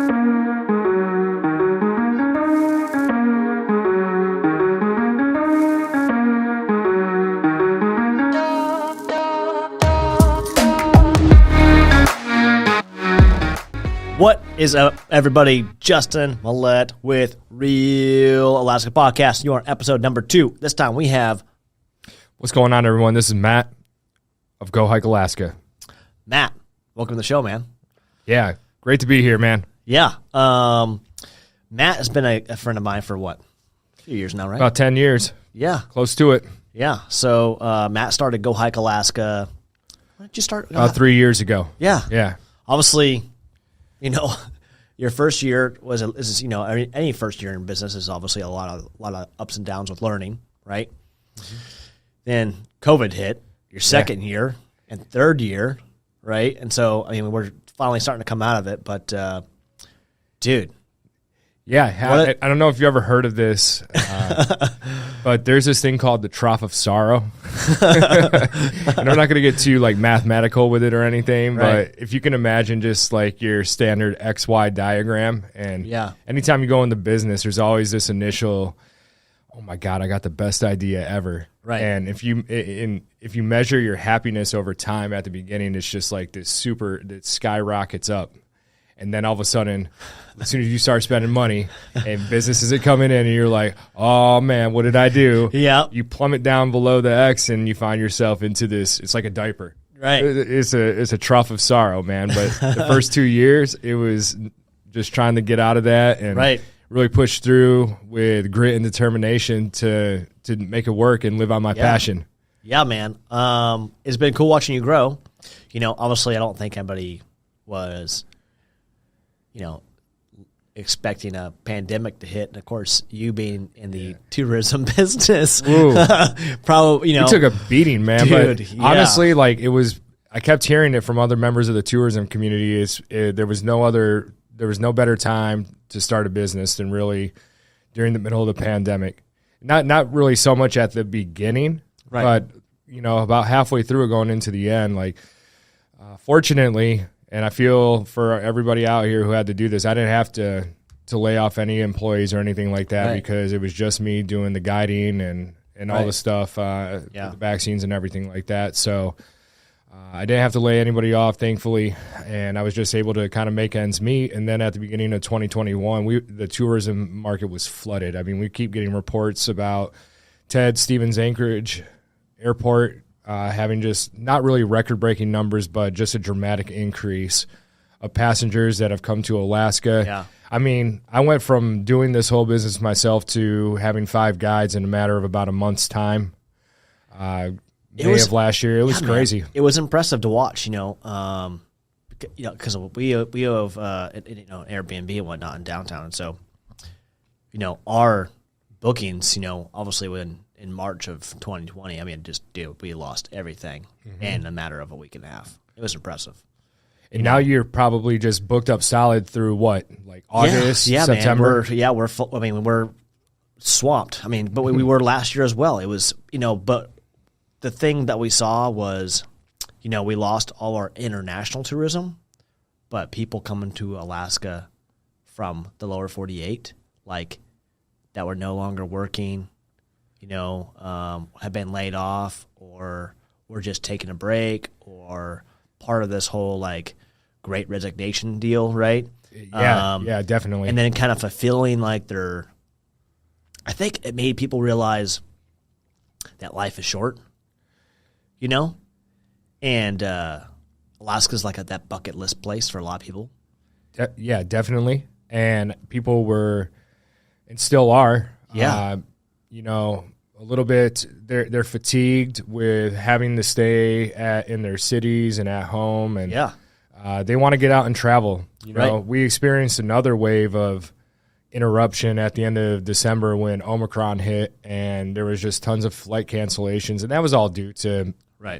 What is up, everybody? Justin Millette with Real Alaska Podcast. You are on episode number 2. This time we have... What's going on, everyone? This is Matt of Go Hike Alaska. Matt, welcome to the show, man. Yeah, great to be here, man. Yeah. Matt has been a friend of mine for what? A few years now, right? About 10 years. Yeah. Close to it. Yeah. So Matt started Go Hike Alaska. When did you start? About 3 years ago. Yeah. Yeah. Obviously... You know, your first year any first year in business is obviously a lot of ups and downs with learning, right? Mm-hmm. Then COVID hit, your second year and third year, right? And so, I mean, we're finally starting to come out of it, but dude. Yeah, I don't know if you ever heard of this, but there's this thing called the trough of sorrow. And I'm not going to get too like mathematical with it or anything, right. But if you can imagine just like your standard XY diagram, and anytime you go into business, there's always this initial, oh my God, I got the best idea ever. Right. And if you measure your happiness over time at the beginning, it's just like that skyrockets up. And then all of a sudden, as soon as you start spending money and business isn't coming in and you're like, oh, man, what did I do? Yeah. You plummet down below the X and you find yourself into this. It's like a diaper. Right. It's a trough of sorrow, man. But the first 2 years, it was just trying to get out of that and really push through with grit and determination to make it work and live on my passion. Yeah, man. It's been cool watching you grow. You know, obviously, I don't think anybody was... expecting a pandemic to hit, and of course, you being in the tourism business, probably, you took a beating, man. Dude, but honestly, like I kept hearing it from other members of the tourism community. There was no better time to start a business than really during the middle of the pandemic. Not really so much at the beginning, but about halfway through it, going into the end. Like, fortunately. And I feel for everybody out here who had to do this, I didn't have to lay off any employees or anything like that because it was just me doing the guiding and all the stuff, the vaccines and everything like that. So I didn't have to lay anybody off, thankfully, and I was just able to kind of make ends meet. And then at the beginning of 2021, the tourism market was flooded. I mean, we keep getting reports about Ted Stevens Anchorage Airport having just not really record-breaking numbers, but just a dramatic increase of passengers that have come to Alaska. Yeah. I mean, I went from doing this whole business myself to having 5 guides in a matter of about a month's time. May of last year, it was crazy. Man, it was impressive to watch, because we have an Airbnb and whatnot in downtown, and so our bookings, obviously in March of 2020, I mean, we lost everything in a matter of a week and a half. It was impressive. And now you're probably just booked up solid through what, like August, September? Man, we're swamped. I mean, but we were last year as well. It was, but the thing that we saw was, we lost all our international tourism, but people coming to Alaska from the lower 48, like that were no longer working, have been laid off or were just taking a break or part of this whole like great resignation deal, right? Yeah, definitely. And then kind of fulfilling like I think it made people realize that life is short, and Alaska's like that bucket list place for a lot of people. Yeah, definitely. And people were and still are. Yeah. A little bit, they're fatigued with having to stay in their cities and at home, and they want to get out and travel. We experienced another wave of interruption at the end of December when Omicron hit, and there was just tons of flight cancellations, and that was all due to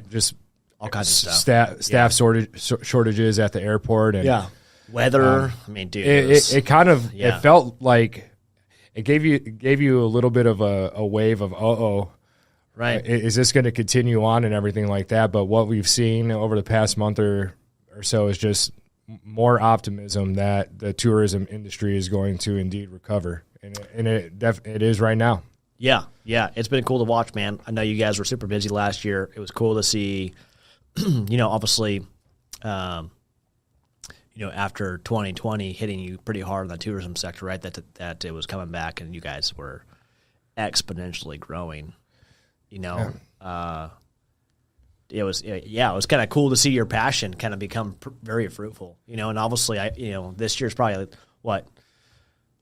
just all kinds of stuff, staff shortages at the airport, and weather. I mean, dude, it kind of it felt like. It gave you a little bit of a wave of right? Is this going to continue on and everything like that? But what we've seen over the past month or so is just more optimism that the tourism industry is going to indeed recover, and it is right now. Yeah, it's been cool to watch, man. I know you guys were super busy last year. It was cool to see, obviously, after 2020 hitting you pretty hard in the tourism sector, right? That it was coming back and you guys were exponentially growing. It was kind of cool to see your passion kind of become very fruitful. And obviously, this year's probably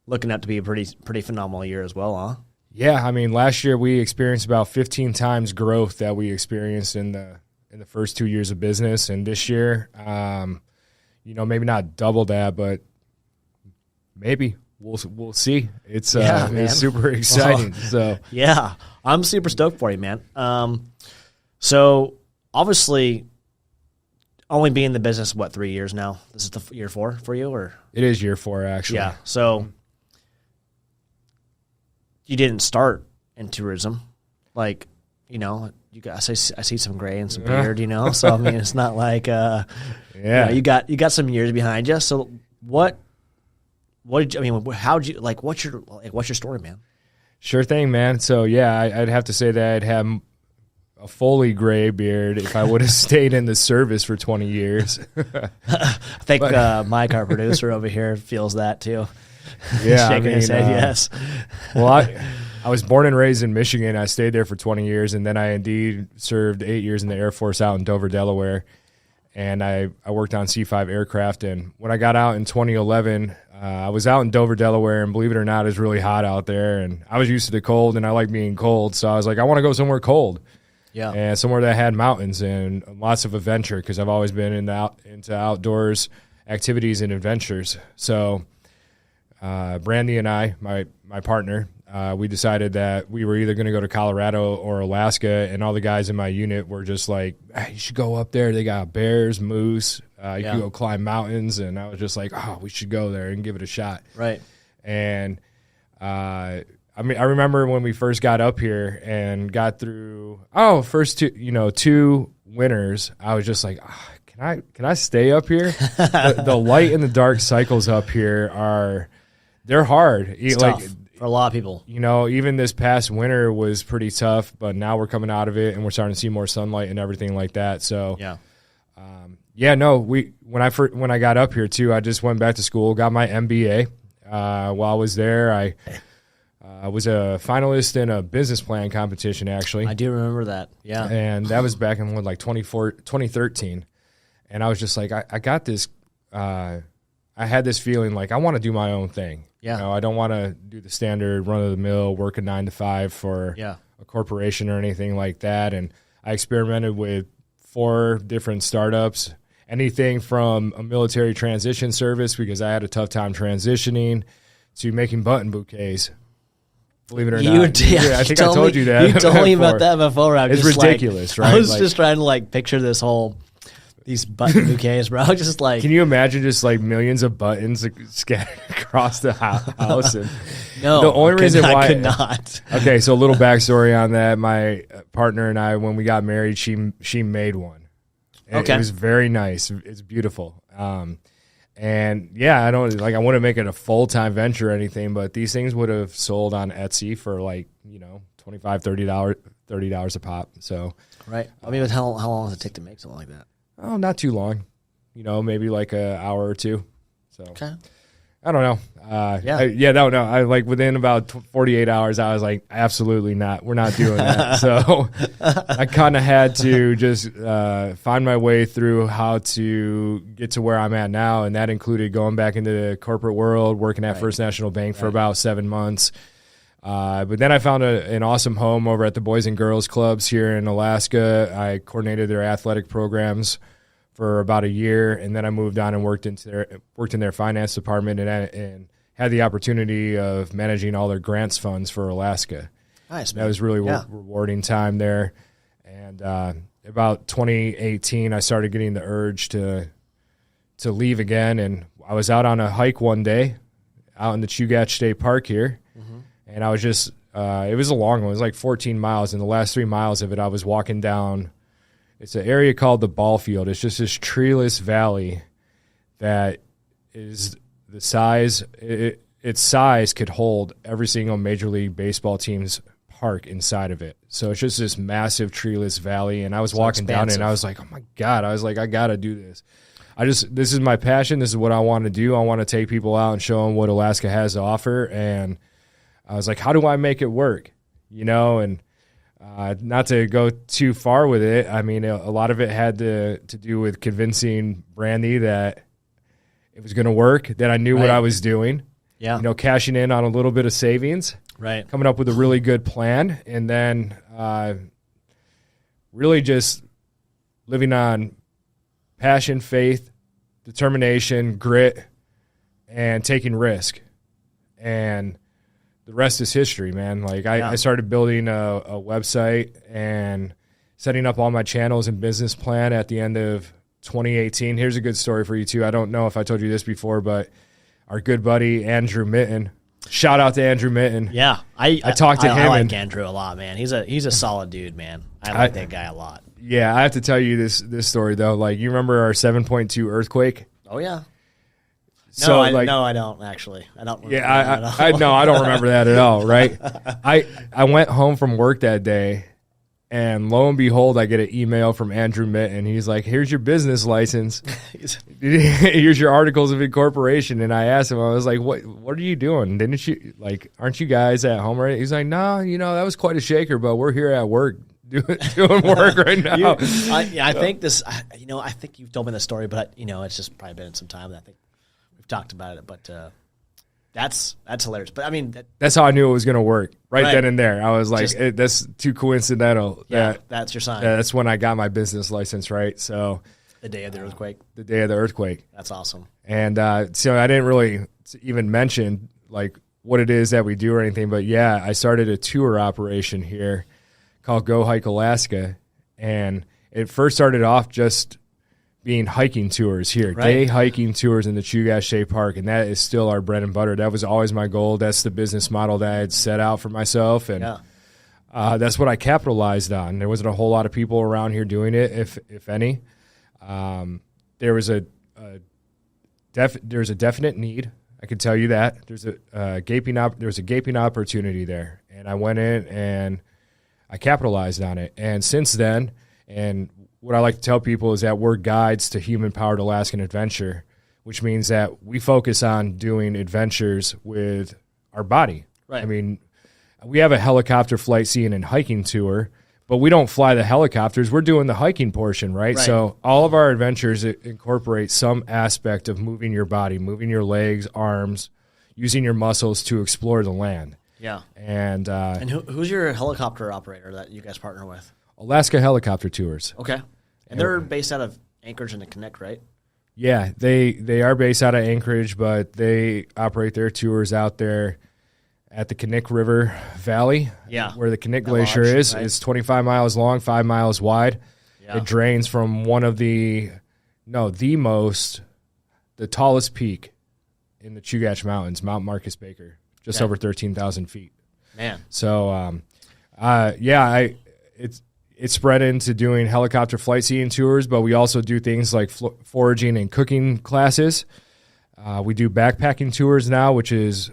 looking up to be a pretty phenomenal year as well, huh? Yeah, I mean, last year we experienced about 15 times growth that we experienced in the first 2 years of business, and this year, maybe not double that, but maybe we'll see. It's super exciting. So yeah, I'm super stoked for you, man. So obviously, only being in the business 3 years now. This is the year 4 for you, or it is year 4 actually. Yeah, so. You didn't start in tourism, you guys. I see some gray and some beard, So I mean, it's not like, you got some years behind you. So what did you? I mean, how'd you what's your story, man? Sure thing, man. So yeah, I'd have to say that I'd have a fully gray beard if I would have stayed in the service for 20 years. I think Mike, our producer over here, feels that too. Yeah, shaking his head, yes. Well, I was born and raised in Michigan. I stayed there for 20 years, and then I indeed served 8 years in the Air Force out in Dover, Delaware. And I worked on C-5 aircraft. And when I got out in 2011, I was out in Dover, Delaware, and believe it or not, it's really hot out there. And I was used to the cold, and I like being cold. So I was like, I want to go somewhere cold. Yeah. And somewhere that had mountains and lots of adventure, because I've always been into outdoors activities and adventures. So Brandy and I, my partner, we decided that we were either going to go to Colorado or Alaska, and all the guys in my unit were just like, hey, you should go up there. They got bears, moose. You can go climb mountains. And I was just like, oh, we should go there and give it a shot. Right. And I remember when we first got up here and got through, first two winters, I was just like, can I stay up here? The light and the dark cycles up here they're hard. It's tough for a lot of people. Even this past winter was pretty tough, but now we're coming out of it and we're starting to see more sunlight and everything like that. So when I got up here too, I just went back to school, got my MBA. While I was there, I was a finalist in a business plan competition, actually. I do remember that, yeah. And that was back in 2013. And I was just like, I got this. I had this feeling like I want to do my own thing. Yeah. I don't want to do the standard run-of-the-mill, work a 9 to 5 for a corporation or anything like that. And I experimented with 4 different startups, anything from a military transition service, because I had a tough time transitioning, to making button bouquets. Believe it or not. I think I told you that. You told me about that before. It's ridiculous, right? I was just trying to picture these button bouquets, bro. Just can you imagine just millions of buttons scattered across the house? And no, the only reason why I could not. Okay, so a little backstory on that. My partner and I, when we got married, she made one. And it was very nice. It's beautiful. And yeah, I don't I wouldn't make it a full-time venture or anything, but these things would have sold on Etsy for $25, $30 a pop. So right. I mean, how long does it take to make something like that? Oh, not too long. Maybe an hour or two. So okay. I don't know. I within about 48 hours, I was like, absolutely not. We're not doing that. So I kind of had to just find my way through how to get to where I'm at now, and that included going back into the corporate world, working at First National Bank for about 7 months. But then I found an awesome home over at the Boys and Girls Clubs here in Alaska. I coordinated their athletic programs for about a year, and then I moved on and worked in their finance department and had the opportunity of managing all their grants funds for Alaska. Nice, man. That was really rewarding time there. And about 2018, I started getting the urge to leave again, and I was out on a hike one day out in the Chugach State Park here. And I was just, it was a long one. It was 14 miles. And the last 3 miles of it, I was walking down. It's an area called the Ball Field. It's just this treeless valley that is the size. Its size could hold every single Major League Baseball team's park inside of it. So it's just this massive treeless valley. And I was walking down it, and I was like, oh my God, I was like, I got to do this. This is my passion. This is what I want to do. I want to take people out and show them what Alaska has to offer. And I was like, how do I make it work? And not to go too far with it. I mean, a lot of it had to do with convincing Brandy that it was going to work, that I knew what I was doing. Yeah. Cashing in on a little bit of savings. Right. Coming up with a really good plan, and then really just living on passion, faith, determination, grit, and taking risk. And the rest is history, man. Like I started building a website and setting up all my channels and business plan at the end of 2018. Here's a good story for you too. I don't know if I told you this before, but our good buddy Andrew Mitten. Shout out to Andrew Mitten. Yeah, I talked to him. I like Andrew a lot, man. He's a solid dude, man. I like that guy a lot. Yeah, I have to tell you this story though. Like, you remember our 7.2 earthquake? Oh yeah. So, no, I don't actually. I don't. Yeah, I don't remember that at all. Right. I went home from work that day, and lo and behold, I get an email from Andrew Mitten. He's like, "Here's your business license. Here's your articles of incorporation." And I asked him, I was like, "What are you doing? Aren't you guys at home right?" He's like, "No, that was quite a shaker, but we're here at work doing work right now." I think this. I think you've told me the story, but it's just probably been some time. I think we've talked about it, but. That's hilarious. But I mean, that's how I knew it was going to work right then and there. I was like, that's too coincidental. Yeah, that's your sign. That's when I got my business license, right? So the day of the earthquake. The day of the earthquake. That's awesome. And so I didn't really even mention like what it is that we do or anything, but yeah, I started a tour operation here called Go Hike Alaska, and it first started off just being hiking tours here, day hiking tours in the Chugach State Park, and that is still our bread and butter. That was always my goal. That's the business model that I had set out for myself, and that's what I capitalized on. There wasn't a whole lot of people around here doing it, if any. There was a definite need. I can tell you that there's a gaping opportunity there, and I went in and I capitalized on it. And since then, and what I like to tell people is that we're guides to human-powered Alaskan adventure, which means that we focus on doing adventures with our body. Right. I mean, we have a helicopter flight, seeing, and hiking tour, but we don't fly the helicopters. We're doing the hiking portion, right? So all of our adventures incorporate some aspect of moving your body, moving your legs, arms, using your muscles to explore the land. Yeah. And who's your helicopter operator that you guys partner with? Alaska Helicopter Tours. Okay. And they're based out of Anchorage and the Connect, right? Yeah, they are based out of Anchorage, but they operate their tours out there at the Knik River Valley, where the Knik Glacier is. Right. It's 25 miles long, 5 miles wide. Yeah. It drains from one of the tallest peak in the Chugach Mountains, Mount Marcus Baker, just over 13,000 feet. Man. So, it's spread into doing helicopter flight seeing tours, but we also do things like foraging and cooking classes. We do backpacking tours now, which is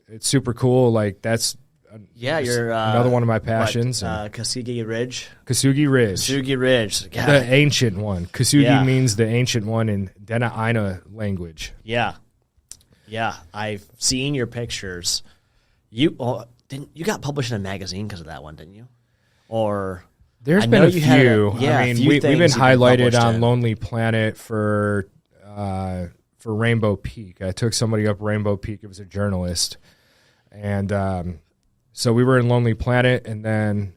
it's super cool. Like that's another one of my passions. Kasugi Ridge. Kasugi Ridge. Kasugi Ridge. God. The ancient one. Kasugi means the ancient one in Dena'ina language. Yeah. Yeah. I've seen your pictures. You got published in a magazine because of that one, didn't you? Or there's been a few. I mean, we've been highlighted on Lonely Planet for Rainbow Peak. I took somebody up Rainbow Peak. It was a journalist, and so we were in Lonely Planet, and then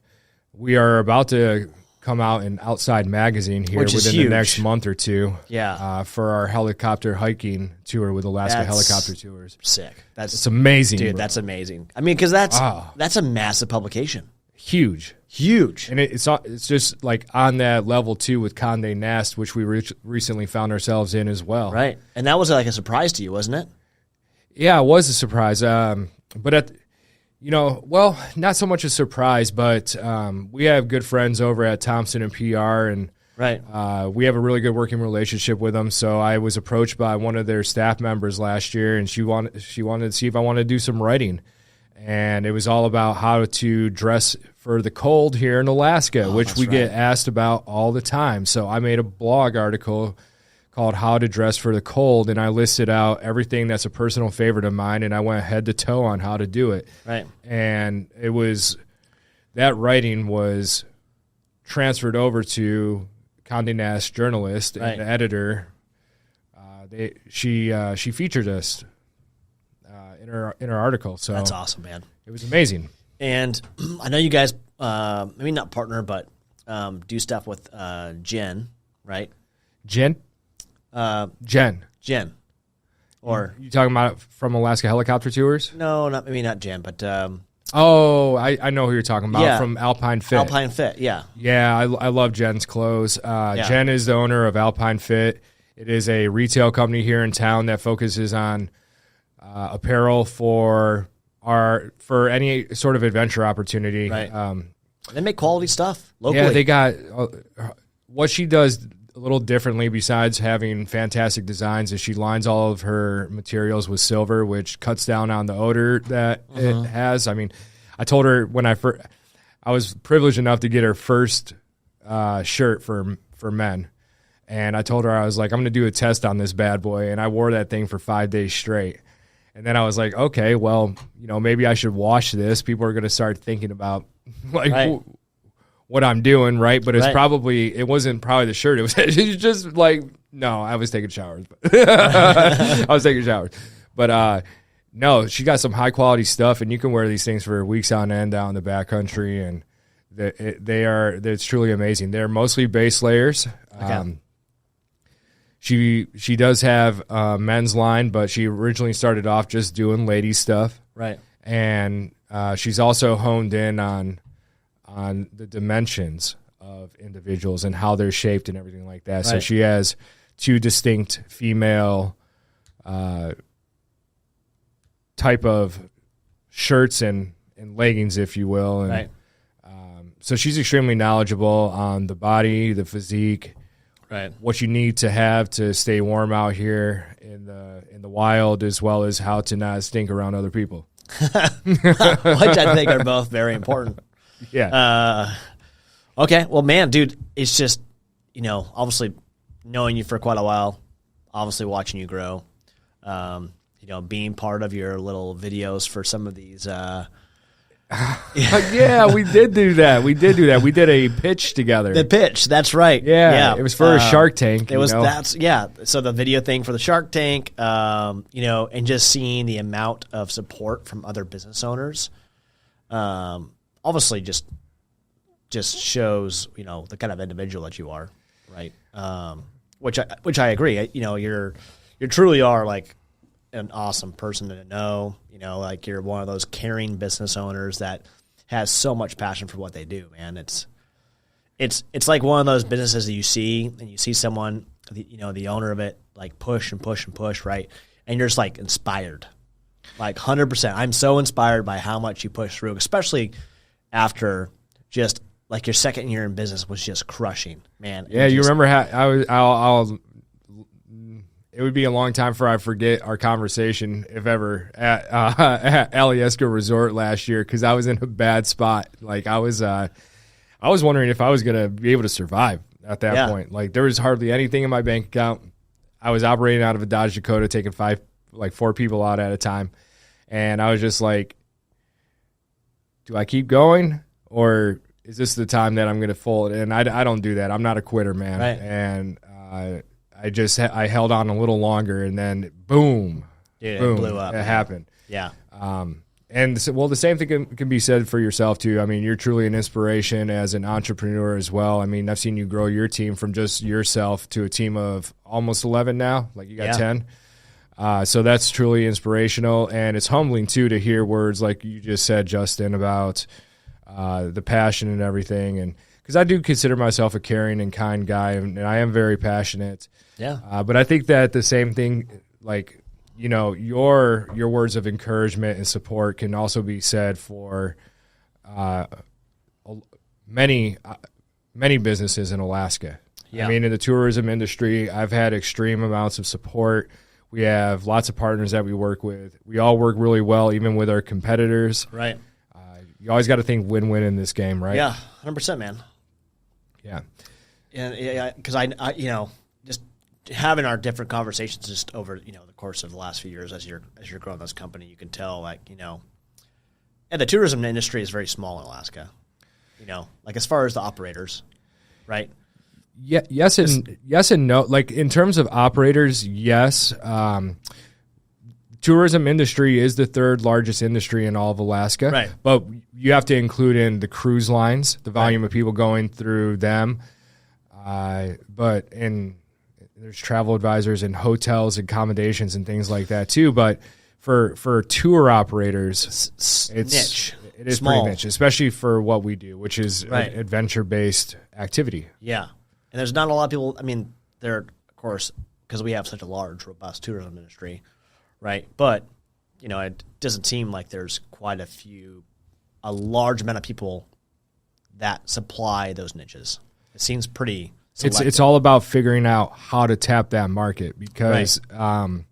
we are about to come out in Outside Magazine here within the next month or two. Yeah, for our helicopter hiking tour with Alaska Helicopter Tours. Sick. It's amazing, dude. bro. That's amazing. I mean, because that's a massive publication. Huge, and it's just like on that level too with Condé Nast, which we recently found ourselves in as well. Right, and that was like a surprise to you, wasn't it? Yeah, it was a surprise. But not so much a surprise, but we have good friends over at Thompson and PR, and Right. We have a really good working relationship with them. So I was approached by one of their staff members last year, and she wanted to see if I wanted to do some writing. And it was all about how to dress for the cold here in Alaska, which we get asked about all the time. So I made a blog article called How to Dress for the Cold, and I listed out everything that's a personal favorite of mine, and I went head to toe on how to do it. Right. And that writing was transferred over to Condé Nast journalist and editor. She featured us in her article. So that's awesome, man. It was amazing. And I know you guys, maybe not partner, but do stuff with Jen, right? Jen. Or you talking about from Alaska Helicopter Tours? No, maybe not Jen, but I know who you're talking about. Yeah. From Alpine Fit. Alpine Fit, yeah. Yeah, I love Jen's clothes. Jen is the owner of Alpine Fit. It is a retail company here in town that focuses on apparel for any sort of adventure opportunity. Right. They make quality stuff locally. Yeah, they got what she does a little differently besides having fantastic designs is she lines all of her materials with silver, which cuts down on the odor that it has. I mean, I told her when I was privileged enough to get her first shirt for men. And I told her, I was like, I'm going to do a test on this bad boy. And I wore that thing for 5 days straight. And then I was like, okay, well, maybe I should wash this. People are going to start thinking about what I'm doing, right? But it wasn't probably the shirt. It was just like, no, I was taking showers. I was taking showers. But no, she got some high quality stuff, and you can wear these things for weeks on end out in the backcountry, and it's truly amazing. They're mostly base layers. Okay. She does have a men's line, but she originally started off just doing ladies stuff. Right. And she's also honed in on the dimensions of individuals and how they're shaped and everything like that. Right. So she has two distinct female type of shirts and leggings, if you will. And, right. So she's extremely knowledgeable on the body, the physique, right, what you need to have to stay warm out here in the wild, as well as how to not stink around other people. Which I think are both very important. Yeah. Okay. Well, man, dude, it's just, obviously knowing you for quite a while, obviously watching you grow, being part of your little videos for some of these. Yeah, we did do that. We did a pitch together. The pitch. That's right. Yeah. It was for a Shark Tank. So the video thing for the Shark Tank, and just seeing the amount of support from other business owners, obviously just shows, the kind of individual that you are, right? Which I agree. You truly are like an awesome person to know. Like you're one of those caring business owners that has so much passion for what they do, man. It's like one of those businesses that you see and you see someone, the owner of it, like push and push and push, right? And you're just like inspired, like 100%. I'm so inspired by how much you push through, especially after just like your second year in business was just crushing, man. Yeah, you remember how it would be a long time before I forget our conversation, if ever, at Alyeska Resort last year, because I was in a bad spot. Like I was wondering if I was going to be able to survive at that point. Like there was hardly anything in my bank account. I was operating out of a Dodge Dakota, taking 4 people out at a time, and I was just like, do I keep going, or is this the time that I'm going to fold? And I don't do that. I'm not a quitter, man. Right. And I held on a little longer, and then boom, it blew up. It happened. Yeah. And the same thing can be said for yourself too. I mean, you're truly an inspiration as an entrepreneur as well. I mean, I've seen you grow your team from just yourself to a team of almost 11 now. Like you got 10. So that's truly inspirational, and it's humbling too to hear words like you just said, Justin, about the passion and everything. And because I do consider myself a caring and kind guy, and I am very passionate. Yeah. But I think that the same thing, like, your words of encouragement and support can also be said for many businesses in Alaska. I mean, in the tourism industry, I've had extreme amounts of support. We have lots of partners that we work with. We all work really well, even with our competitors. Right. You always got to think win-win in this game, right? Yeah, 100%, man. Yeah. And because I just having our different conversations just over the course of the last few years as you're growing this company, you can tell and the tourism industry is very small in Alaska. Like as far as the operators, right? Yeah, yes and no. Like in terms of operators, yes. Tourism industry is the third largest industry in all of Alaska. Right. But you have to include in the cruise lines, the volume of people going through them. But there's travel advisors and hotels, accommodations, and things like that too. But for tour operators, niche. It is Small. pretty niche, especially for what we do, which is adventure-based activity. Yeah, and there's not a lot of people. I mean, there of course because we have such a large, robust tourism industry, right? But it doesn't seem like there's quite a large amount of people that supply those niches. It seems pretty selective. It's all about figuring out how to tap that market because it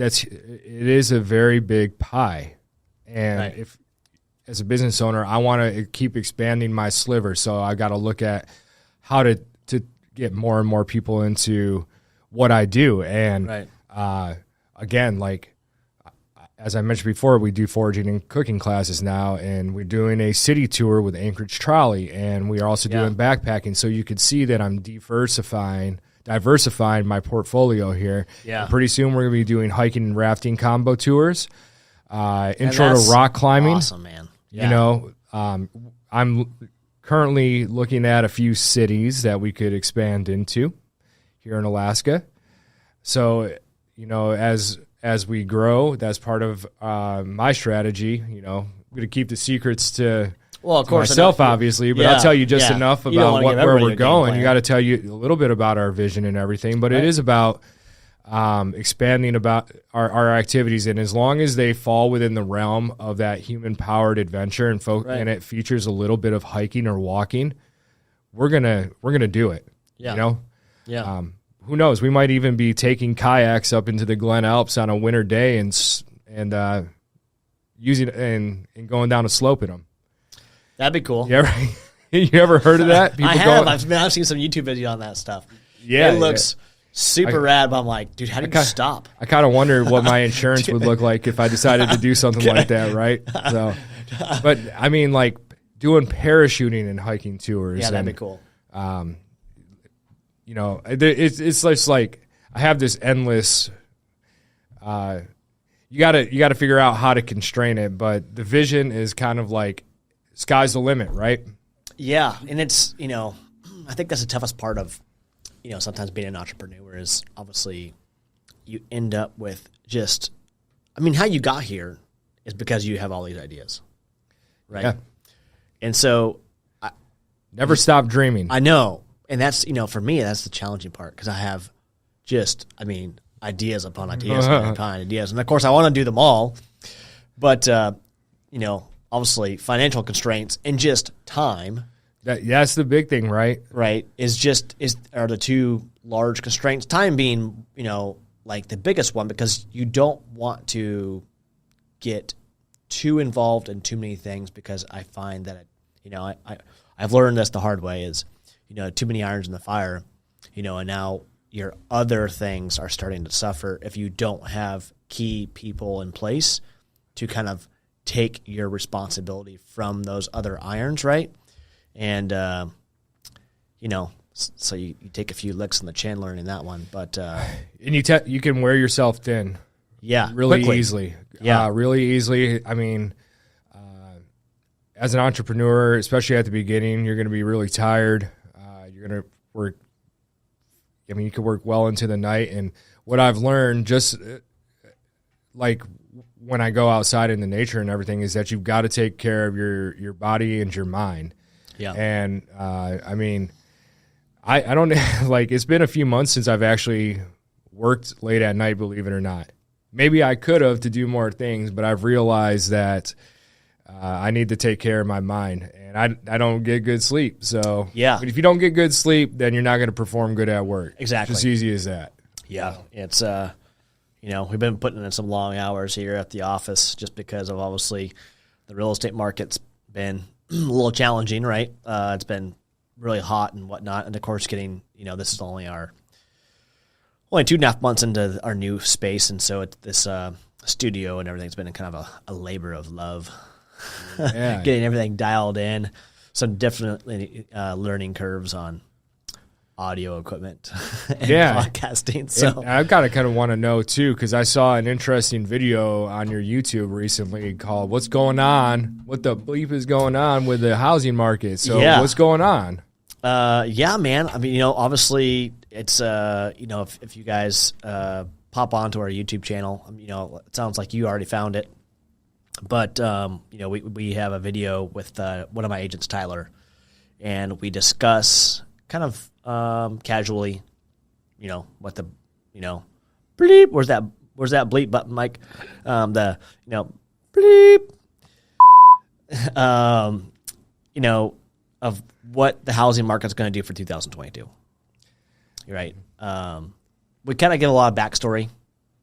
is a very big pie. And if as a business owner, I want to keep expanding my sliver, so I got to look at how to get more and more people into what I do. And again, like as I mentioned before, we do foraging and cooking classes now, and we're doing a city tour with Anchorage Trolley, and we are also doing backpacking. So you could see that I'm diversifying my portfolio here. Yeah. And pretty soon we're going to be doing hiking and rafting combo tours, intro to rock climbing. Awesome, man. Yeah. I'm currently looking at a few cities that we could expand into here in Alaska. So, as we grow, that's part of my strategy. I'm going to keep the secrets to myself, obviously, but I'll tell you just enough about where we're going. You got to tell you a little bit about our vision and everything, but it is about expanding about our activities, and as long as they fall within the realm of that human-powered adventure and it features a little bit of hiking or walking, we're gonna do it. Yeah. Who knows? We might even be taking kayaks up into the Glen Alps on a winter day and using and going down a slope in them. That'd be cool. Yeah, you ever heard of that? I have. I've seen some YouTube videos on that stuff. Yeah, it looks super rad. But I'm like, dude, how do you stop? I kind of wonder what my insurance would look like if I decided to do something like that, right? So, but I mean, like doing parachuting and hiking tours. Yeah, that'd be cool. It's just like I have this endless. You gotta figure out how to constrain it, but the vision is kind of like sky's the limit, right? Yeah, and it's I think that's the toughest part of sometimes being an entrepreneur is obviously you end up with how you got here is because you have all these ideas, right? Yeah. And so never stop dreaming. I know. And that's, for me, that's the challenging part because I have ideas upon ideas upon ideas. And of course, I want to do them all. But, obviously financial constraints and just time. That's the big thing, right? Right. Are the two large constraints. Time being, like the biggest one because you don't want to get too involved in too many things because I find that, I've learned this the hard way is, too many irons in the fire, and now your other things are starting to suffer if you don't have key people in place to kind of take your responsibility from those other irons, right? And, so you take a few licks on the chin learning that one. But and you can wear yourself thin. Yeah, really quickly. Easily. Yeah, really easily. I mean, as an entrepreneur, especially at the beginning, you're going to be really tired. You're going to work. I mean, you could work well into the night. And what I've learned, just like when I go outside in the nature and everything, is that you've got to take care of your body and your mind. Yeah. And I mean, I don't like. It's been a few months since I've actually worked late at night. Believe it or not, maybe I could have to do more things, but I've realized that I need to take care of my mind, and I don't get good sleep. So Yeah. if you don't get good sleep, then you're not going to perform good at work. Exactly. It's as easy as that. Yeah, it's we've been putting in some long hours here at the office just because of obviously the real estate market's been a little challenging, right? It's been really hot and whatnot, and of course, getting this is only 2.5 months into our new space, and so this studio and everything's been kind of a labor of love, Yeah. getting everything dialed in. Some definitely learning curves on audio equipment and podcasting. So And I've got to kind of want to know too, because I saw an interesting video on your YouTube recently called "What's Going On? What the bleep is going on with the housing market?" So what's going on? Yeah, man. I mean, obviously it's if you guys pop onto our YouTube channel, it sounds like you already found it. But we have a video with one of my agents, Tyler, and we discuss kind of casually, what the bleep. Where's that bleep button, Mike? The bleep. Of what the housing market's going to do for 2022. You're right. We kind of give a lot of backstory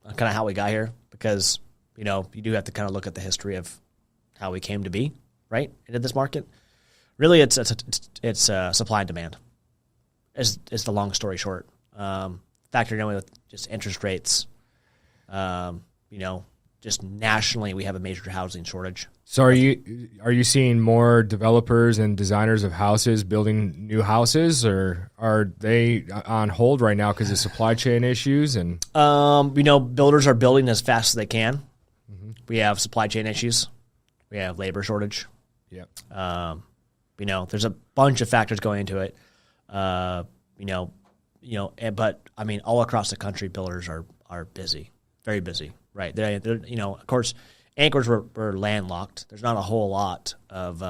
on kind of how we got here because you do have to kind of look at the history of how we came to be right into this market. Really, it's supply and demand. Is the long story short. Factored in with just interest rates. Just nationally, we have a major housing shortage. So are you seeing more developers and designers of houses building new houses, or are they on hold right now because of supply chain issues? And builders are building as fast as they can. Mm-hmm. We have supply chain issues. We have labor shortage. Yep. There's a bunch of factors going into it. But I mean, all across the country, builders are busy, very busy. Right. They're of course, anchors were landlocked. There's not a whole lot of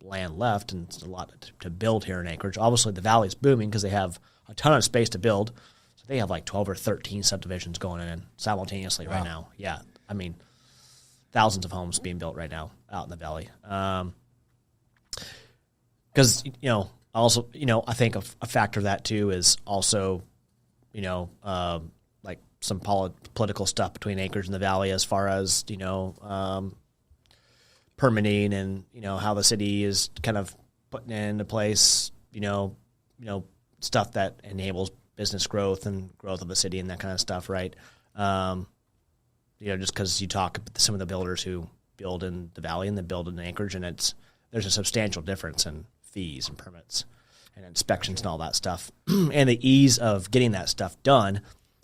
land left, and it's a lot to build here in Anchorage. Obviously, the valley's booming because they have a ton of space to build. So they have like 12 or 13 subdivisions going in simultaneously right now. Yeah. I mean, thousands of homes being built right now out in the valley. Because, also, I think a factor of that too is also, like some political stuff between Anchorage and the valley as far as, permitting and, how the city is kind of putting into place, stuff that enables business growth and growth of the city and that kind of stuff, right? Just because you talk to some of the builders who build in the valley and then build in Anchorage, and there's a substantial difference in fees and permits and inspections and all that stuff. And the ease of getting that stuff done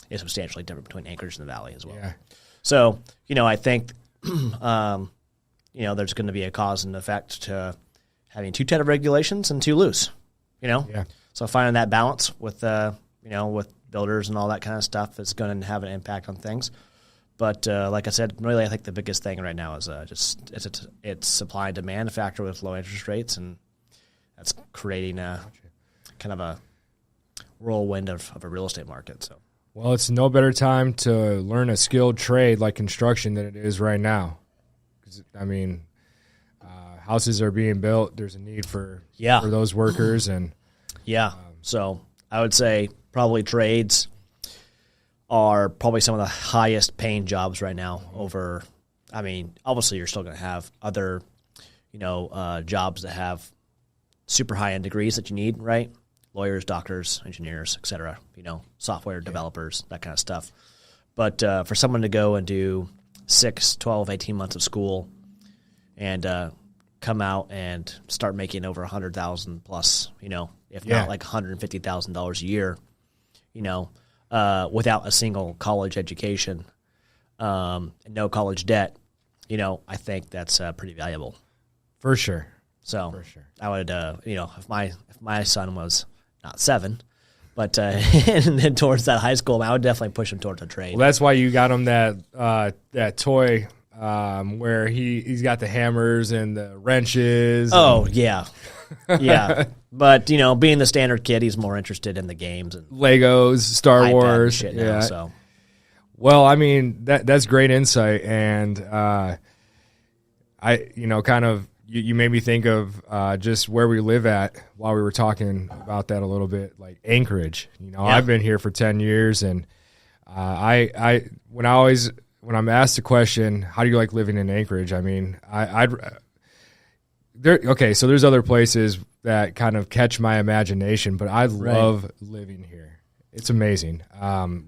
is substantially different between Anchorage and the valley as well. Yeah. So, I think, there's going to be a cause and effect to having too tight of regulations and too loose, Yeah. So finding that balance with, with builders and all that kind of stuff is going to have an impact on things. But like I said, really, I think the biggest thing right now is it's supply and demand factor with low interest rates, and that's creating a kind of a whirlwind of a real estate market. So, well, it's no better time to learn a skilled trade like construction than it is right now. 'Cause, houses are being built. There's a need for those workers, and so I would say probably trades are probably some of the highest paying jobs right now over, obviously you're still going to have other, jobs that have super high-end degrees that you need, right? Lawyers, doctors, engineers, et cetera, software developers, that kind of stuff. But for someone to go and do 6, 12, 18 months of school and come out and start making over $100,000 plus, if not like $150,000 a year, without a single college education, and no college debt, I think that's pretty valuable. For sure. So I would, if my son was not 7, but and then towards that high school, I would definitely push him towards a trade. Well, that's why you got him that toy where he's got the hammers and the wrenches. Oh, yeah. Yeah. But, being the standard kid, he's more interested in the games and Legos, Star iPad Wars. and shit now, so. Well, that's great insight, and kind of you made me think of just where we live at while we were talking about that a little bit, like Anchorage. I've been here for 10 years, and when I'm asked the question, how do you like living in Anchorage? I mean, so there's other places that kind of catch my imagination, but I love living here. It's amazing.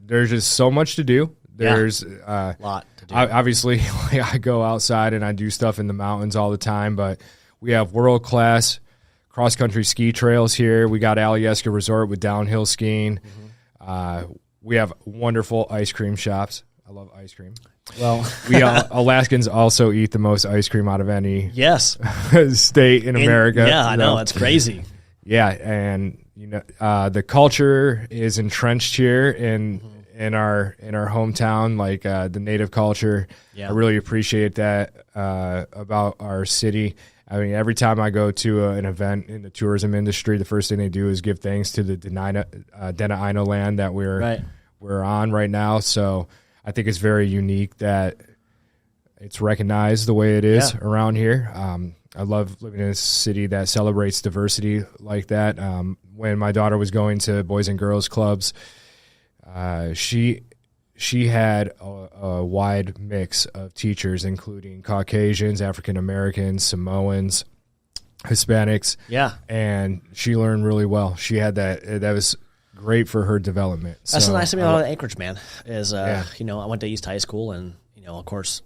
There's just so much to do. There's a lot to do. Obviously, I go outside and I do stuff in the mountains all the time, but we have world-class cross-country ski trails here. We got Alyeska Resort with downhill skiing. We have wonderful ice cream shops. I love ice cream. Well, we Alaskans also eat the most ice cream out of any state in America. Yeah, I know. It's crazy. Yeah, and the culture is entrenched here in our hometown, like the native culture. I really appreciate that about our city. I mean, every time I go to an event in the tourism industry, the first thing they do is give thanks to the Dena'ina land that we're on right now. So I think it's very unique that it's recognized the way it is around here. I love living in a city that celebrates diversity like that. When my daughter was going to Boys and Girls Clubs, she had a wide mix of teachers, including Caucasians, African Americans, Samoans, Hispanics. Yeah. And she learned really well. She had that was great for her development. That's the nice thing about Anchorage, man, is, I went to East High School, and, of course,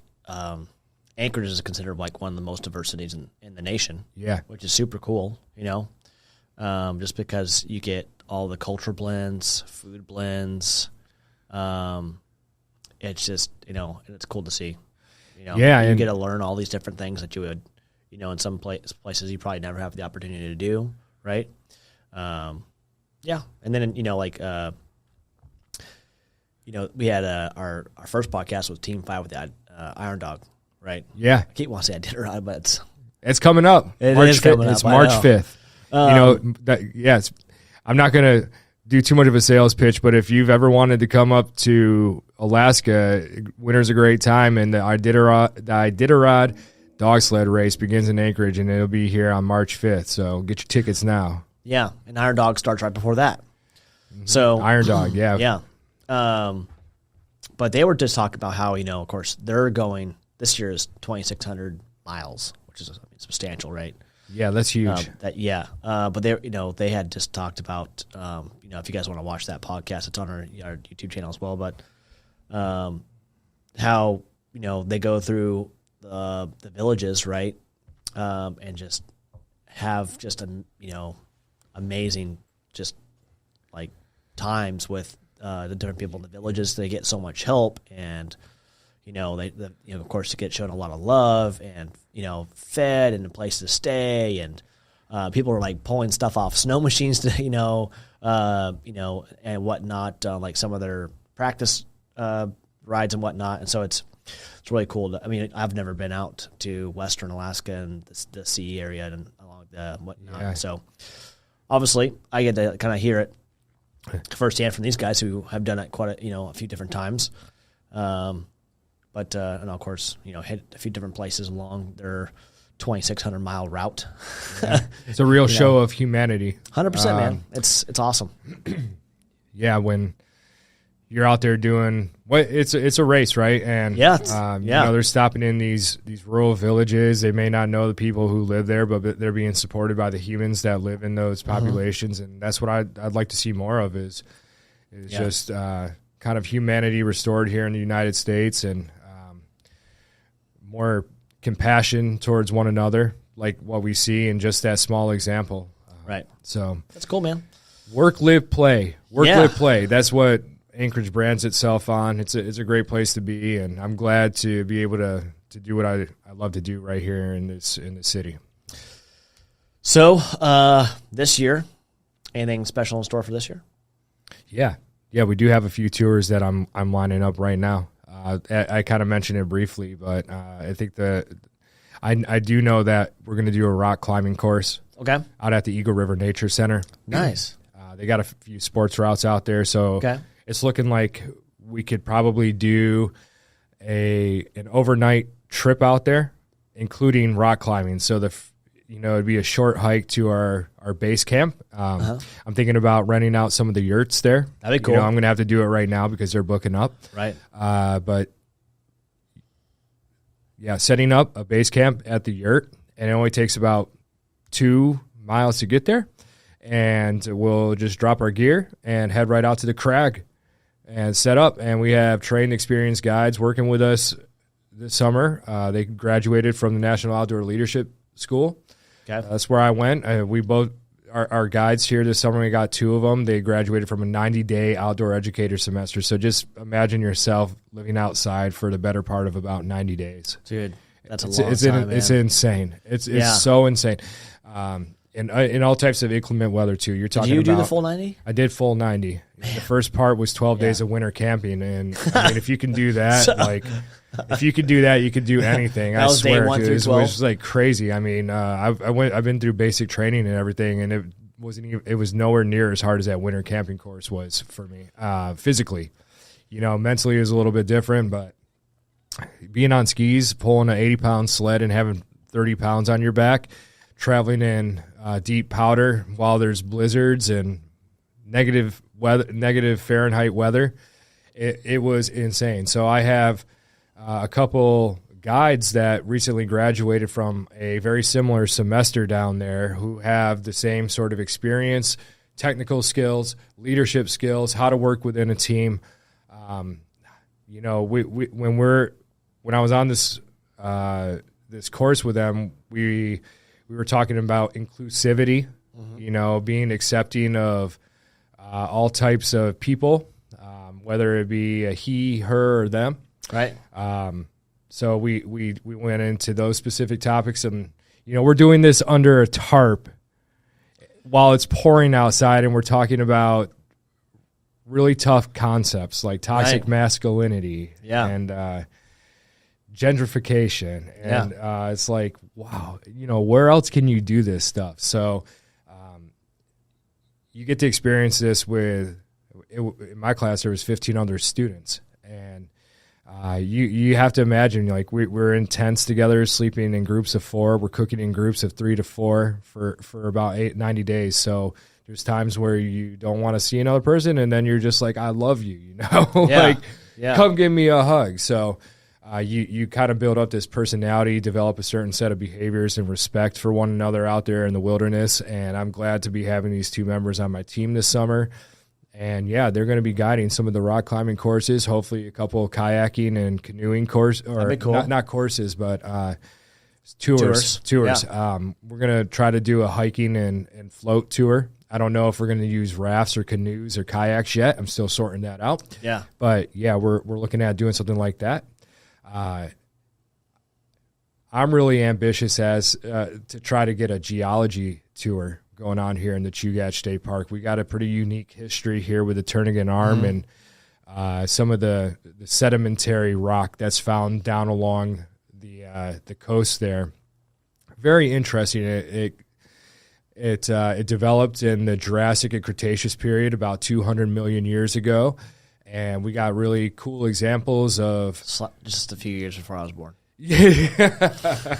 Anchorage is considered like one of the most diverse cities in the nation. Yeah. Which is super cool, just because you get all the culture blends, food blends. It's just, it's cool to see. You get to learn all these different things that you would, in some places you probably never have the opportunity to do, right? Yeah, and then we had our first podcast was Team 5 with the Iron Dog, right? Yeah, I keep wanting to say Iditarod, but it's coming up. It's coming up. It's March 5th. I'm not gonna do too much of a sales pitch, but if you've ever wanted to come up to Alaska, winter's a great time, and the Iditarod dog sled race begins in Anchorage, and it'll be here on March 5th. So get your tickets now. Yeah, and Iron Dog starts right before that. So Iron Dog, yeah. Yeah. But they were just talking about how, of course, they're going, this year is 2,600 miles, which is substantial, right? Yeah, that's huge. But they had just talked about, if you guys want to watch that podcast, it's on our YouTube channel as well, but how, they go through the villages, right? And just have just, amazing just like times with the different people in the villages. They get so much help, and of course, to get shown a lot of love, and fed, and a place to stay, and people are like pulling stuff off snow machines to and whatnot, like some of their practice rides and whatnot. And so it's really cool. I've never been out to Western Alaska and the sea area and along the whatnot. Yeah. So obviously, I get to kind of hear it firsthand from these guys who have done it quite a few different times. But and of course, hit a few different places along their 2,600 mile route. It's a real show of humanity. 100%, man. It's awesome. Yeah, when you're out there doing it's a race, right? And they're stopping in these rural villages. They may not know the people who live there, but they're being supported by the humans that live in those populations, and that's what I'd like to see more of is just kind of humanity restored here in the United States, and more compassion towards one another, like what we see in just that small example. Right. So that's cool, man. Work, live, play. Live, play. That's what Anchorage brands itself on. It's a great place to be, and I'm glad to be able to do what I love to do right here in the city. So this year, anything special in store for this year? Yeah, we do have a few tours that I'm lining up right now. I kind of mentioned it briefly, but I think I do know that we're going to do a rock climbing course. Okay. Out at the Eagle River Nature Center. Nice. They got a few sports routes out there, so it's looking like we could probably do an overnight trip out there including rock climbing. So it'd be a short hike to our base camp. I'm thinking about renting out some of the yurts there. That'd be cool. I'm going to have to do it right now because they're booking up. Right. But yeah, setting up a base camp at the yurt, and it only takes about 2 miles to get there. And we'll just drop our gear and head right out to the crag and set up. And we have trained, experienced guides working with us this summer. They graduated from the National Outdoor Leadership School. Okay. That's where I went. We both, our guides here this summer, we got 2 of them. They graduated from a 90-day outdoor educator semester. So just imagine yourself living outside for the better part of about 90 days. Dude, that's a long time, man. It's insane. It's so insane. In all types of inclement weather too. You're talking about. Did you do the full 90? I did full 90. Man. The first part was 12 days of winter camping, and I mean, if you can do that, if you could do that, you could do anything. I swear, dude, it was like crazy. I mean, I've been through basic training and everything, and it was nowhere near as hard as that winter camping course was for me. Physically, mentally it was a little bit different, but being on skis, pulling an 80-pound sled and having 30 pounds on your back, traveling in deep powder while there's blizzards and negative Fahrenheit weather, it was insane. So I have a couple guides that recently graduated from a very similar semester down there who have the same sort of experience, technical skills, leadership skills, how to work within a team. When I was on this course with them, we were talking about inclusivity, being accepting of all types of people, whether it be a he, her, or them. Right. So we went into those specific topics, and we're doing this under a tarp while it's pouring outside, and we're talking about really tough concepts like toxic masculinity and gentrification, and it's like, wow, where else can you do this stuff? So you get to experience this in my class there was 15 other students, and you have to imagine, like, we're in tents together, sleeping in groups of 4, we're cooking in groups of 3 to 4 for about 90 days. So there's times where you don't want to see another person, and then you're just like, I love you, come give me a hug. So you kind of build up this personality, develop a certain set of behaviors and respect for one another out there in the wilderness. And I'm glad to be having these 2 members on my team this summer. And they're going to be guiding some of the rock climbing courses, hopefully a couple of kayaking and canoeing courses, or cool. not courses, but tours. Yeah. We're going to try to do a hiking and float tour. I don't know if we're going to use rafts or canoes or kayaks yet. I'm still sorting that out. Yeah. But we're looking at doing something like that. I'm really ambitious to try to get a geology tour going on here in the Chugach State Park. We got a pretty unique history here with the Turnagain Arm and some of the sedimentary rock that's found down along the coast there. Very interesting. It developed in the Jurassic and Cretaceous period about 200 million years ago. And we got really cool examples of just a few years before I was born. Yeah.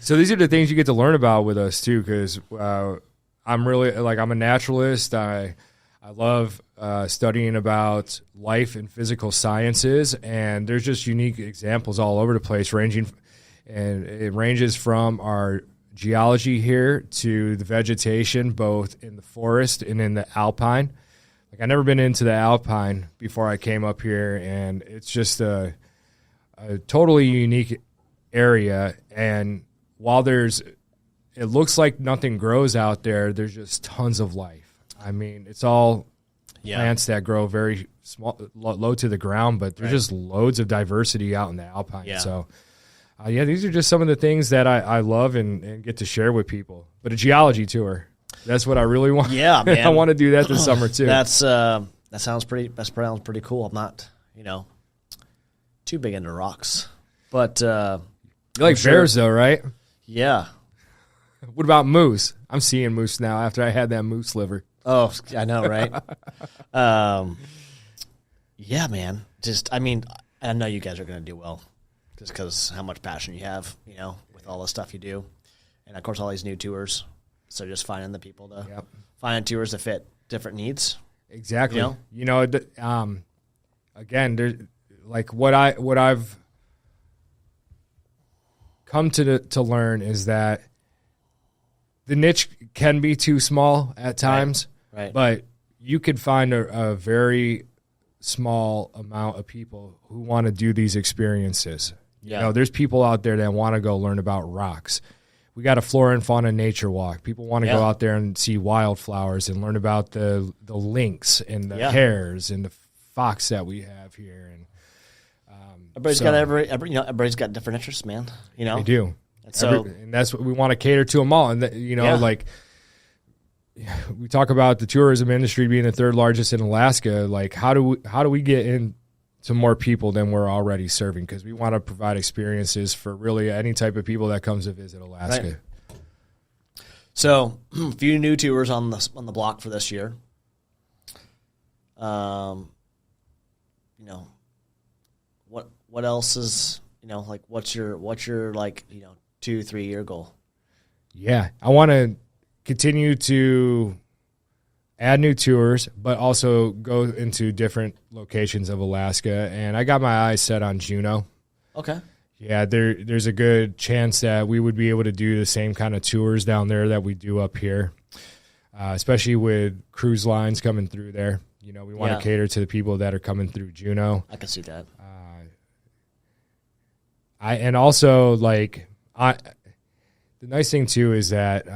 So these are the things you get to learn about with us too, because I'm really I'm a naturalist. I love studying about life and physical sciences, and there's just unique examples all over the place, it ranges from our geology here to the vegetation, both in the forest and in the alpine. Like, I've never been into the alpine before I came up here, and it's just a totally unique area. And while it looks like nothing grows out there, there's just tons of life. I mean, it's all plants that grow very small, low to the ground, but there's just loads of diversity out in the alpine. Yeah. So, these are just some of the things that I love and get to share with people. But a geology tour. That's what I really want. Yeah, man. I want to do that this summer too. That sounds pretty cool. I'm not, too big into rocks, but you like bears though, right? Yeah. What about moose? I'm seeing moose now after I had that moose liver. Oh, I know, right? Yeah, man. I know you guys are going to do well. just because how much passion you have, with all the stuff you do. And, of course, all these new tours. So just finding the people to find tours that fit different needs. Exactly. Again, there's like what I've come to learn is that the niche can be too small at times, right. But you could find a very small amount of people who want to do these experiences. Yeah. There's people out there that want to go learn about rocks. We got a flora and fauna nature walk. People want to go out there and see wildflowers and learn about the lynx and the hares and the fox that we have here. And everybody's got different interests, man. They do. And that's what we want to cater to them all. And like we talk about the tourism industry being the third largest in Alaska. Like how do we get into more people than we're already serving? Because we want to provide experiences for really any type of people that comes to visit Alaska. Right. So, a few new tours on the block for this year. What else is like what's your 2-3 year goal? Yeah, I want to continue to add new tours, but also go into different locations of Alaska. And I got my eyes set on Juneau. Okay. Yeah, there's a good chance that we would be able to do the same kind of tours down there that we do up here, especially with cruise lines coming through there. We want to cater to the people that are coming through Juneau. I can see that. The nice thing too is that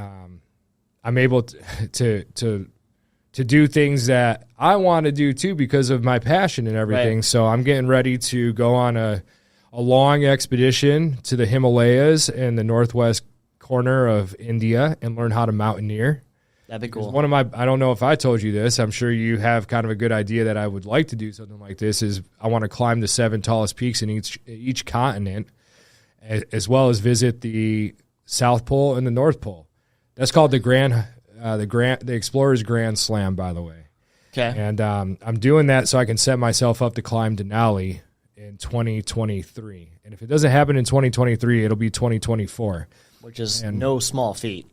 I'm able to do things that I want to do too because of my passion and everything. Right. So I'm getting ready to go on a long expedition to the Himalayas in the northwest corner of India and learn how to mountaineer. That'd be cool. I don't know if I told you this. I'm sure you have kind of a good idea that I would like to do something like this. Is I want to climb the 7 tallest peaks in each continent, as well as visit the South Pole and the North Pole. That's called the Explorer's Grand Slam, by the way. Okay. And I'm doing that so I can set myself up to climb Denali in 2023. And if it doesn't happen in 2023, it'll be 2024. Which is no small feat.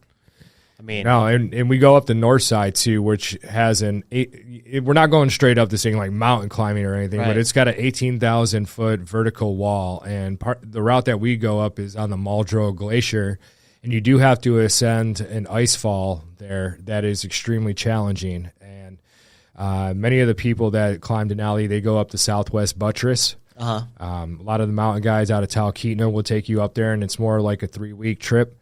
No, and we go up the north side too, which has we're not going straight up this thing like mountain climbing or anything, but it's got an 18,000 foot vertical wall, and the route that we go up is on the Muldrow Glacier, and you do have to ascend an ice fall there that is extremely challenging. And many of the people that climb Denali, they go up the Southwest Buttress. A lot of the mountain guides out of Talkeetna will take you up there, and it's more like a 3-week trip.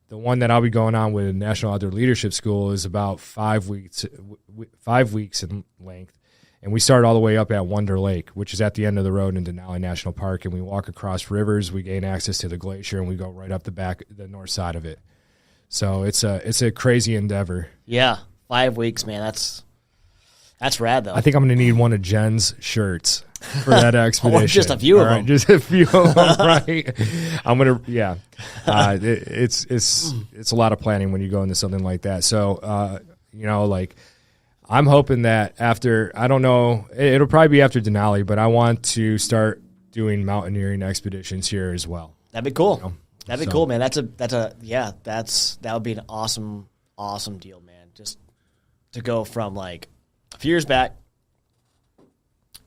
The one that I'll be going on with National Outdoor Leadership School is about 5 weeks in length. And we start all the way up at Wonder Lake, which is at the end of the road in Denali National Park. And we walk across rivers, we gain access to the glacier, and we go right up the north side of it. So it's a crazy endeavor. Yeah, 5 weeks, man. That's rad, though. I think I'm going to need one of Jen's shirts for that expedition. Or just a few of them. Just a few of them, right? I'm going to, it's a lot of planning when you go into something like that. So, I'm hoping that after, I don't know, it'll probably be after Denali, but I want to start doing mountaineering expeditions here as well. That'd be cool. That'd be cool, man. That would be an awesome deal, man. Just to go from like a few years back,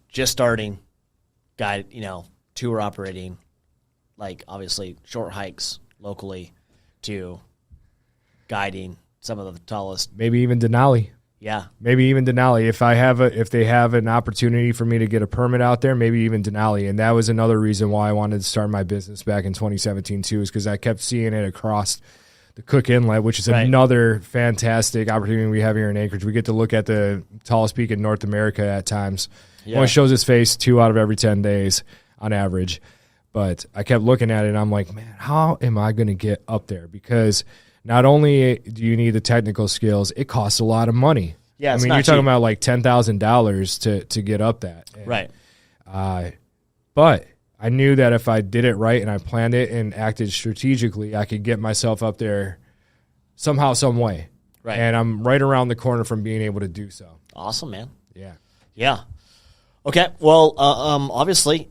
just starting, guide, tour operating, like obviously short hikes locally, to guiding some of the tallest. Maybe even Denali. Yeah. Maybe even Denali. If they have an opportunity for me to get a permit out there, maybe even Denali. And that was another reason why I wanted to start my business back in 2017 too, is because I kept seeing it across the Cook Inlet, which is another fantastic opportunity we have here in Anchorage. We get to look at the tallest peak in North America at times. Yeah. Only shows its face 2 out of every 10 days on average. But I kept looking at it, and I'm like, man, how am I going to get up there? Because not only do you need the technical skills, it costs a lot of money. Yeah, I mean, you're talking about like $10,000 to get up that. And, right. But I knew that if I did it right and I planned it and acted strategically, I could get myself up there somehow, some way. Right. And I'm right around the corner from being able to do so. Awesome, man. Yeah. Yeah. Okay. Well, obviously,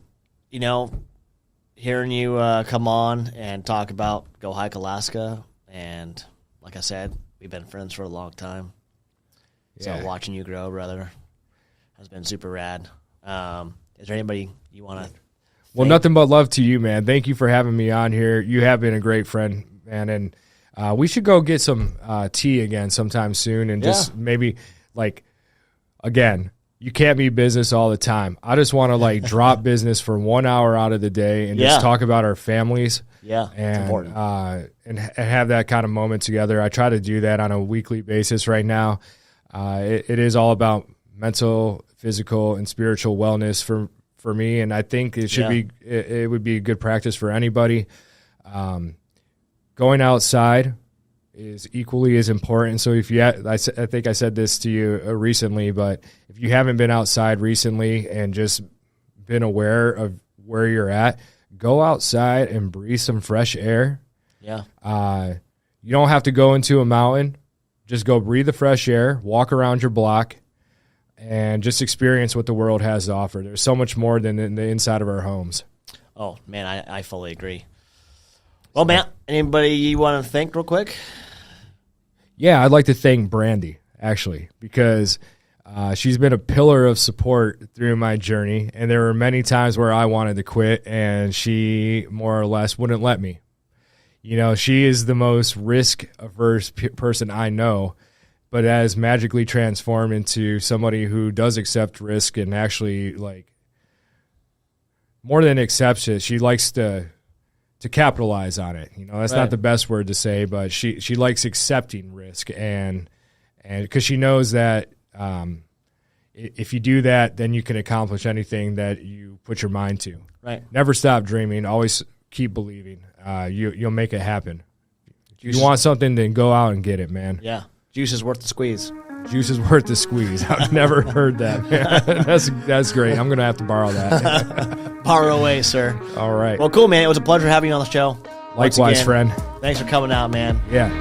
hearing you come on and talk about Go Hike Alaska. And like I said, we've been friends for a long time. Yeah. So watching you grow, brother, has been super rad. Is there anybody you want to Well, nothing but love to you, man. Thank you for having me on here. You have been a great friend, man. And we should go get some tea again sometime soon and just maybe, like, again, you can't be business all the time. I just want to, like, drop business for 1 hour out of the day and just talk about our families. Yeah, and, it's important. And have that kind of moment together. I try to do that on a weekly basis right now. It is all about mental, physical, and spiritual wellness for me, and I think it should be. It would be a good practice for anybody. Going outside is equally as important. So if you, I think I said this to you recently, but if you haven't been outside recently and just been aware of where you're at, go outside and breathe some fresh air. Yeah. You don't have to go into a mountain. Just go breathe the fresh air, walk around your block, and just experience what the world has to offer. There's so much more than in the inside of our homes. Oh, man, I fully agree. Well, man, anybody you want to thank real quick? Yeah, I'd like to thank Brandy, actually, because she's been a pillar of support through my journey, and there were many times where I wanted to quit, and she more or less wouldn't let me. You know, she is the most risk-averse person I know, but has magically transformed into somebody who does accept risk and actually, like, more than accepts it, she likes to capitalize on it. You know, that's not the best word to say, but she likes accepting risk, and because she knows that if you do that, then you can accomplish anything that you put your mind to. Right. Never stop dreaming. Always keep believing. You'll make it happen. If you want something, then go out and get it, man. Yeah. Juice is worth the squeeze. Juice is worth the squeeze. I've never heard that, man. That's great. I'm going to have to borrow that. Borrow away, sir. All right. Well, cool, man. It was a pleasure having you on the show. Likewise, friend. Thanks for coming out, man. Yeah.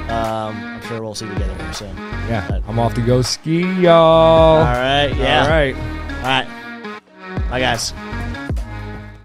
I'm sure we'll see you together here soon. Yeah. I'm off to go ski, y'all. All right. Yeah. All right. All right. Bye, guys.